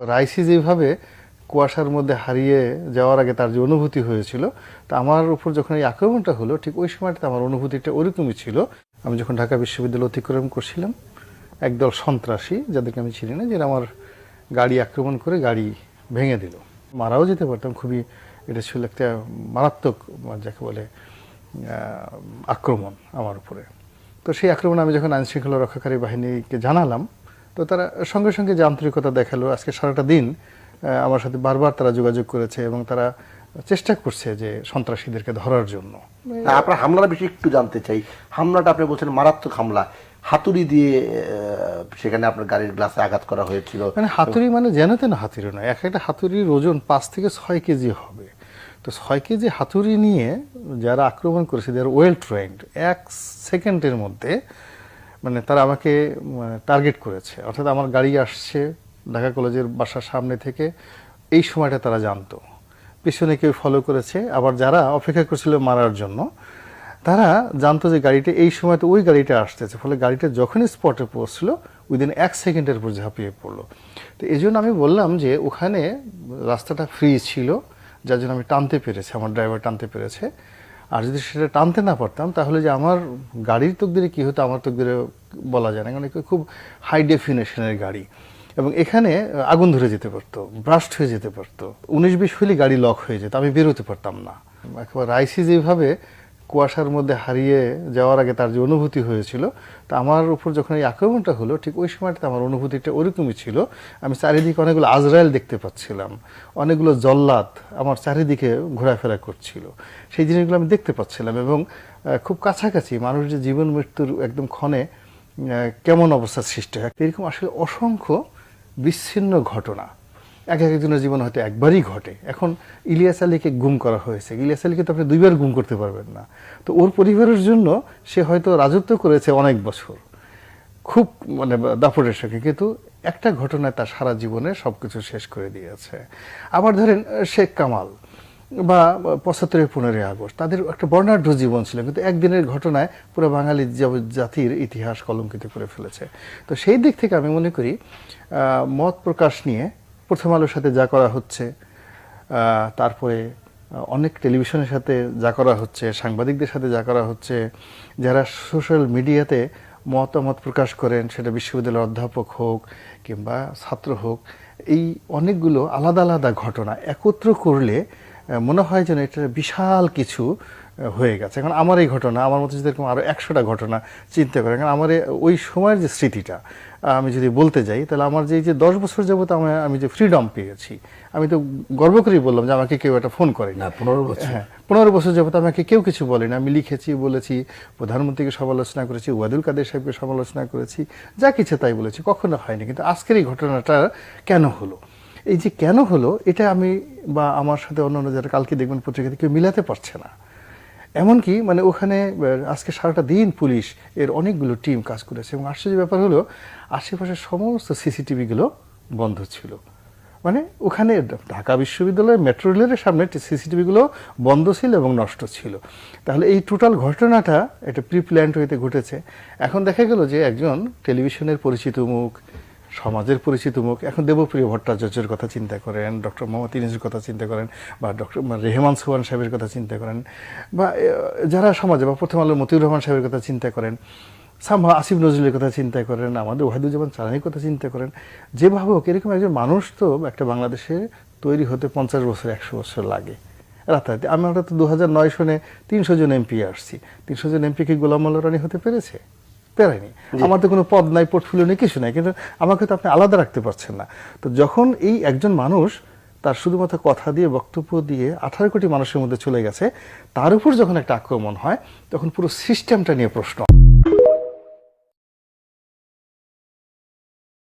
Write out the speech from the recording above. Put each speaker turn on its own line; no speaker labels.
Raisi যেভাবে কুয়াশার মধ্যে হারিয়ে যাওয়ার আগে তার যে অনুভূতি হয়েছিল, তা আমার উপর যখন এই আক্রমণটা হলো ঠিক ওই সময়টাতে আমার অনুভূতিটা ওরকমই ছিল। আমি যখন ঢাকা বিশ্ববিদ্যালয় অতিক্রম করছিলাম, একদল সন্ত্রাসী, যাদেরকে আমি চিনি না, যারা আমার গাড়ি আক্রমণ করে গাড়ি ভেঙে দিল। মারাও যেতে পারতাম। খুবই এটা ছিল একটা মারাত্মক, যাকে বলে, আক্রমণ আমার উপরে। তো সেই আক্রমণ আমি যখন আইনশৃঙ্খলা রক্ষাকারী বাহিনীকে জানালাম, তো তারা সঙ্গে সঙ্গে যে আন্তরিকতা দেখালো, আজকে সারাটা দিন আমার সাথে বারবার তারা যোগাযোগ করেছে এবং তারা চেষ্টা করছে যে সন্ত্রাসীদেরকে ধরার জন্য।
আপনার হামলার বিষয়ে একটু জানতে চাই। হামলাটা আপনি বলছেন মারাত্মক হামলা, হাতুড়ি দিয়ে সেখানে আপনার গাড়ির গ্লাসে আঘাত করা হয়েছিল।
মানে হাতুড়ি মানে যেন তেন হাতুড়ি নয়, একটা হাতুড়ির ওজন 5 থেকে 6 কেজি হবে। তো 6 কেজি হাতুড়ি নিয়ে যারা আক্রমণ করেছে, যারা ওয়েল ট্রেন্ড, 1 সেকেন্ডের মধ্যে মানে তারা আমাকে টার্গেট করেছে। অর্থাৎ আমার গাড়ি আসছে ঢাকা কলেজের বাসার সামনে থেকে, এই সময়টা তারা জানতো। পিছনে কেউ ফলো করেছে, আবার যারা অপেক্ষা করছিল মারার জন্য, তারা জানতো যে গাড়িটা এই সময় তো ওই গাড়িটা আসতেছে, ফলে গাড়িটা যখনই স্পটে পৌঁছলো উইদিন 1 সেকেন্ডের উপর ঝাঁপিয়ে পড়লো। তো এই জন্য আমি বললাম যে ওখানে রাস্তাটা ফ্রি ছিল, যার জন্য আমি টানতে পেরেছি, আমার ড্রাইভার টানতে পেরেছে। আর যদি সেটা টানতে না পারতাম তাহলে যে আমার গাড়ির তকদিরে কী হতো আমার তকদিরে বলা যায় না, কারণ খুব হাই ডেফিনেশনের গাড়ি এবং এখানে আগুন ধরে যেতে পারতো, ব্রাস্ট হয়ে যেতে পারতো, 19-20 হলে গাড়ি লক হয়ে যেত, আমি বেরোতে পারতাম না। একবার রাইসি যেভাবে কুয়াশার মধ্যে হারিয়ে যাওয়ার আগে তার যে অনুভূতি হয়েছিল, তা আমার উপর যখন এই আক্রমণটা হলো ঠিক ওই সময়টাতে আমার অনুভূতিটা ওরকমই ছিল। আমি চারিদিকে অনেকগুলো আজরায়েল দেখতে পাচ্ছিলাম, অনেকগুলো জল্লাদ আমার চারিদিকে ঘোরাফেরা করছিল, সেই জিনিসগুলো আমি দেখতে পাচ্ছিলাম এবং খুব কাছাকাছি মানুষ যে জীবন মৃত্যুর একদম ক্ষণে কেমন অবস্থার সৃষ্টি হয়, এরকম আসলে অসংখ্য বিচ্ছিন্ন ঘটনা এক একজনের জীবনে হয়তো একবারই ঘটে। এখন ইলিয়াস আলীকে গুম করা হয়েছে, ইলিয়াস আলীকে তো আপনি 2বার গুম করতে পারবেন না। তো ওর পরিবারের জন্য সে হয়তো রাজত্ব করেছে অনেক বছর, খুব মানে দাপটের সঙ্গে, কিন্তু একটা ঘটনায় তার সারা জীবনে সবকিছু শেষ করে দিয়েছে। আবার ধরেন শেখ কামাল বা 75-15 আগস্ট, তাদের একটা বর্ণাঢ্য জীবন ছিল, কিন্তু একদিনের ঘটনায় পুরো বাঙালি জাতির ইতিহাস কলঙ্কিত করে ফেলেছে। তো সেই দিক থেকে আমি মনে করি মত প্রকাশ নিয়ে প্রথম আলোর সাথে যা করা হচ্ছে, তারপরে অনেক টেলিভিশনের সাথে যা করা হচ্ছে, সাংবাদিকদের সাথে যা করা হচ্ছে, যারা সোশ্যাল মিডিয়াতে মতামত প্রকাশ করেন, সেটা বিশ্ববিদ্যালয়ের অধ্যাপক হোক কিংবা ছাত্র হোক, এই অনেকগুলো আলাদা আলাদা ঘটনা একত্র করলে মনে হয় যেন এটা বিশাল কিছু হয়ে গেছে। এখন আমার এই ঘটনা, আমার মতো যদি এরকম আরও 100টা ঘটনা চিন্তা করেন, কারণ আমার ওই সময়ের যে স্মৃতিটা আমি যদি বলতে যাই, তাহলে আমার যে 10 বছর যাবত আমি যে ফ্রিডম পেয়েছি, আমি তো গর্ব করেই বললাম যে আমাকে কেউ একটা ফোন করে না।
15 বছর,
হ্যাঁ, 15 বছর যাবত আমাকে কেউ কিছু বলেনি। আমি লিখেছি, বলেছি, প্রধানমন্ত্রীকে সমালোচনা করেছি, ওয়াদুল কাদের সাহেবকে সমালোচনা করেছি, যা কিছু তাই বলেছি, কখনো হয়নি। কিন্তু আজকের এই ঘটনাটা কেন হলো, এই যে কেন হলো, এটা আমি বা আমার সাথে অন্যান্য যারা কালকে দেখবেন পত্রিকাতে কেউ মিলাতে পারছে না। এমনকি মানে ওখানে আজকে সারাটা দিন পুলিশ এর অনেকগুলো টিম কাজ করেছে এবং আশ্চর্য ব্যাপার হলো আশেপাশের সমস্ত সিসিটিভিগুলো বন্ধ ছিল। মানে ওখানে ঢাকা বিশ্ববিদ্যালয়ের মেট্রো রেলের সামনে সিসিটিভিগুলো বন্ধ ছিল এবং নষ্ট ছিল। তাহলে এই টোটাল ঘটনাটা একটা প্রি প্ল্যান্ড হইতে ঘটেছে। এখন দেখা গেল যে একজন টেলিভিশনের পরিচিত মুখ, সমাজের পরিচিত মুখ, এখন দেবপ্রিয় ভট্টাচার্যের কথা চিন্তা করেন, ডক্টর মোহাম্মদ ইউনূসের কথা চিন্তা করেন, বা ডক্টর রেহমান সোহান সাহেবের কথা চিন্তা করেন, বা যারা সমাজে বা প্রথম আলোর মতিউর রহমান সাহেবের কথা চিন্তা করেন, সামহা আসিফ নজরুলের কথা চিন্তা করেন, আমাদের ওয়াহিদুজ্জামান চালানির কথা চিন্তা করেন, যে ভাবুক এরকম একজন মানুষ তো একটা বাংলাদেশে তৈরি হতে 50 বছর 100 বছর লাগে রাতারাতি। আমরা তো 2009 সনে 300 জন এমপি আসছি, 300 জন এমপি কি গোলাম মোল্লা রানী হতে পেরেছে? পেরেনি। আমার তো কোনো পদ নাই, পোর্টফোলিও নেই, কিছু নাই, কিন্তু আমাকে তো আপনি আলাদা রাখতে পারছেন না। তো যখন এই একজন মানুষ তার শুধুমাত্র কথা দিয়ে, বক্তব্য দিয়ে 18 কোটি মানুষের মধ্যে চলে গেছে, তার উপর যখন একটা আক্রমণ হয় তখন পুরো সিস্টেমটা নিয়ে প্রশ্ন।